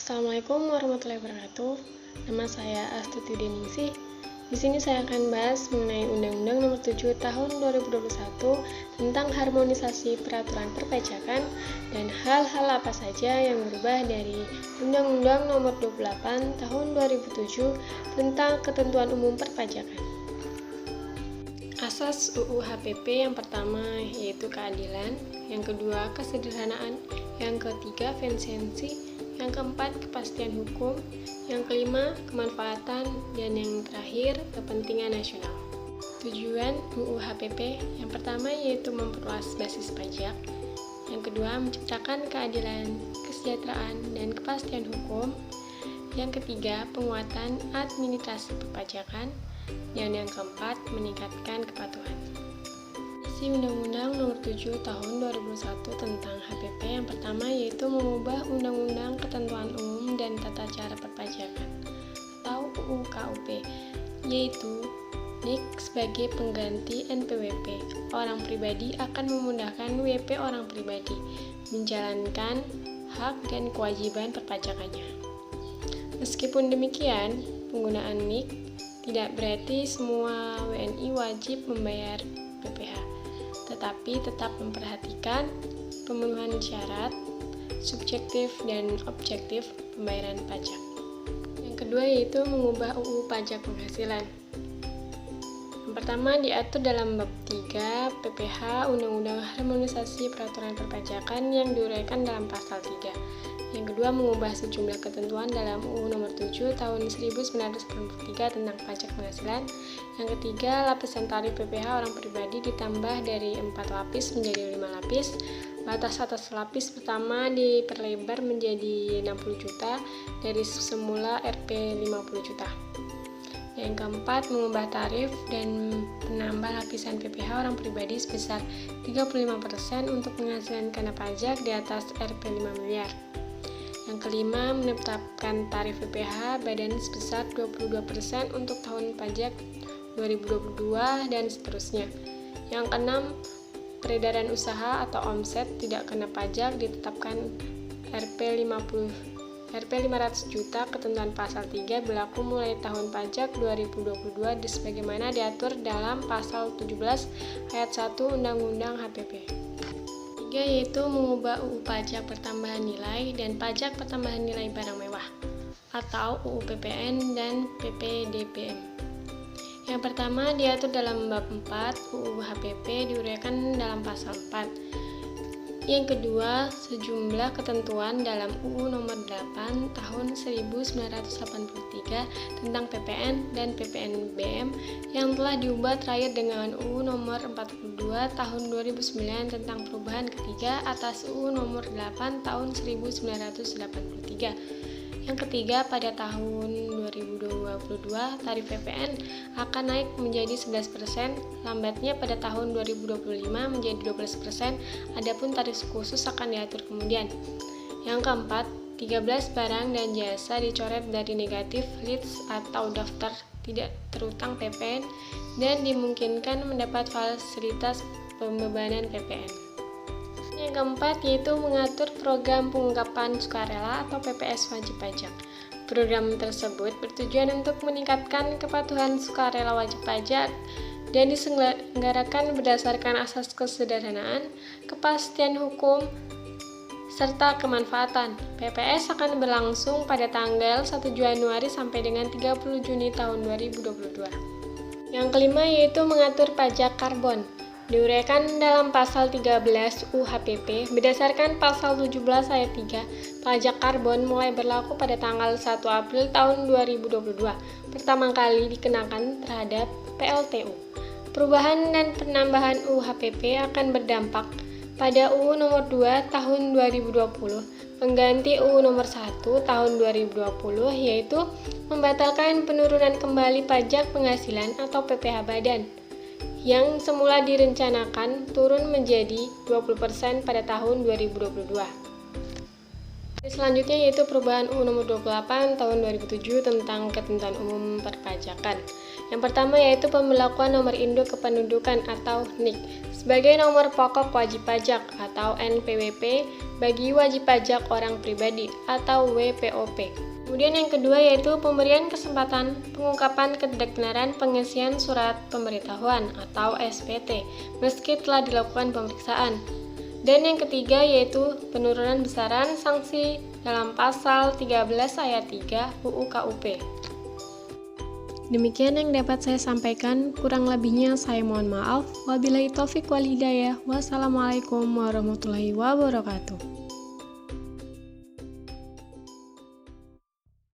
Assalamualaikum warahmatullahi wabarakatuh. Nama saya Astuti Deningsih. Di sini saya akan bahas mengenai Undang-Undang Nomor 7 Tahun 2021 tentang harmonisasi peraturan perpajakan dan hal-hal apa saja yang berubah dari Undang-Undang Nomor 28 Tahun 2007 tentang ketentuan umum perpajakan. Asas UU HPP yang pertama yaitu keadilan, yang kedua kesederhanaan, yang ketiga efisiensi, yang keempat kepastian hukum, yang kelima kemanfaatan, dan yang terakhir kepentingan nasional. Tujuan UU HPP yang pertama yaitu memperluas basis pajak, yang kedua menciptakan keadilan, kesejahteraan, dan kepastian hukum, yang ketiga penguatan administrasi perpajakan, dan yang keempat meningkatkan kepatuhan. Isi Undang-Undang Nomor 7 Tahun 2001 tentang HPP yang pertama yaitu mengubah Undang-Undang Ketentuan Umum dan Tata Cara Perpajakan atau UU KUP, yaitu NIK sebagai pengganti NPWP. Orang pribadi akan memudahkan WP orang pribadi menjalankan hak dan kewajiban perpajakannya. Meskipun demikian, penggunaan NIK tidak berarti semua WNI wajib membayar PPh, tetapi tetap memperhatikan pemenuhan syarat subjektif dan objektif pembayaran pajak. Yang kedua yaitu mengubah UU Pajak Penghasilan. Yang pertama diatur dalam bab 3 PPh Undang-Undang Harmonisasi Peraturan Perpajakan yang diuraikan dalam pasal 3. Yang kedua, mengubah sejumlah ketentuan dalam UU Nomor 7 Tahun 1993 tentang pajak penghasilan. Yang ketiga, lapisan tarif PPh orang pribadi ditambah dari 4 lapis menjadi 5 lapis. Batas atas lapis pertama diperlebar menjadi 60 juta dari semula Rp 50 juta. Yang keempat, mengubah tarif dan menambah lapisan PPh orang pribadi sebesar 35% untuk penghasilan kena pajak di atas Rp 5 miliar. Yang kelima, menetapkan tarif PPh badan sebesar 22% untuk tahun pajak 2022 dan seterusnya. Yang keenam, peredaran usaha atau omset tidak kena pajak ditetapkan Rp 500 juta ketentuan pasal 3 berlaku mulai tahun pajak 2022 sebagaimana diatur dalam pasal 17 ayat 1 Undang-Undang HPP. Yaitu mengubah UU Pajak Pertambahan Nilai dan Pajak Pertambahan Nilai Barang Mewah atau UU PPN dan PPDBM. Yang pertama diatur dalam bab 4 UU HPP diuraikan dalam pasal 4. Yang kedua, sejumlah ketentuan dalam UU Nomor 8 Tahun 1983 tentang PPN dan PPNBM yang telah diubah terakhir dengan UU Nomor 42 Tahun 2009 tentang perubahan ketiga atas UU Nomor 8 Tahun 1983. Yang ketiga, pada tahun 2022 tarif PPN akan naik menjadi 11%, lambatnya pada tahun 2025 menjadi 12%, adapun tarif khusus akan diatur kemudian. Yang keempat, 13 barang dan jasa dicoret dari negatif list atau daftar tidak terutang PPN dan dimungkinkan mendapat fasilitas pembebanan PPN. Yang keempat yaitu mengatur program pengungkapan sukarela atau PPS wajib pajak. Program tersebut bertujuan untuk meningkatkan kepatuhan sukarela wajib pajak dan diselenggarakan berdasarkan asas kesederhanaan, kepastian hukum, serta kemanfaatan. PPS akan berlangsung pada tanggal 1 Januari sampai dengan 30 Juni tahun 2022. Yang kelima yaitu mengatur pajak karbon. Diuraikan dalam pasal 13 UHPP berdasarkan pasal 17 ayat 3, pajak karbon mulai berlaku pada tanggal 1 April tahun 2022, pertama kali dikenakan terhadap PLTU. Perubahan dan penambahan UHPP akan berdampak pada UU Nomor 2 Tahun 2020, pengganti UU Nomor 1 Tahun 2020 yaitu membatalkan penurunan kembali pajak penghasilan atau PPh badan yang semula direncanakan turun menjadi 20% pada tahun 2022. Selanjutnya yaitu perubahan UU Nomor 28 Tahun 2007 tentang ketentuan umum perpajakan. Yang pertama yaitu pemberlakuan nomor induk kependudukan atau NIK sebagai nomor pokok wajib pajak atau NPWP bagi wajib pajak orang pribadi atau WPOP. Kemudian yang kedua yaitu pemberian kesempatan pengungkapan ketidakbenaran pengisian surat pemberitahuan atau SPT meski telah dilakukan pemeriksaan. Dan yang ketiga yaitu penurunan besaran sanksi dalam pasal 13 ayat 3 UU KUP. Demikian yang dapat saya sampaikan, kurang lebihnya saya mohon maaf. Wabillahi taufik wal hidayah. Wassalamualaikum warahmatullahi wabarakatuh.